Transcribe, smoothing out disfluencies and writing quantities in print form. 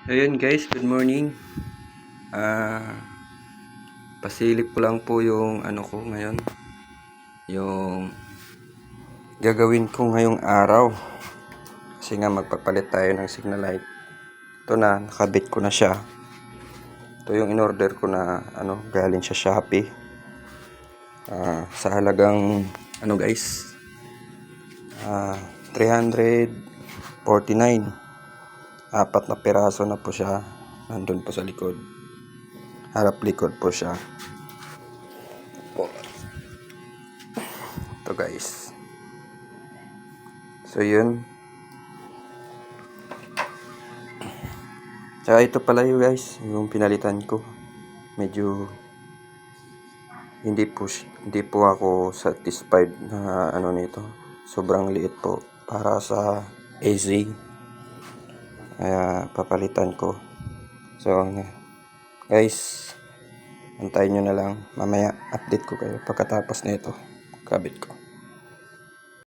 Ayun guys, good morning. Pasilip ko lang po yung ano ko ngayon. Yung gagawin ko ngayong araw. Kasi nga magpapalit tayo ng signal light. Ito na, nakabit ko na siya. Ito yung in-order ko na galing sa Shopee. Sa halagang guys, 349. Apat na piraso na po siya. Nandun po sa likod. Harap likod po siya. Ito guys. So yun. Tsaka ito pala yung guys, yung pinalitan ko. Medyo hindi po ako satisfied na nito. Sobrang liit po para sa AZ. Kaya papalitan ko. So guys, antayin nyo na lang. Mamaya update ko kayo pagkatapos nito. Kabit ko.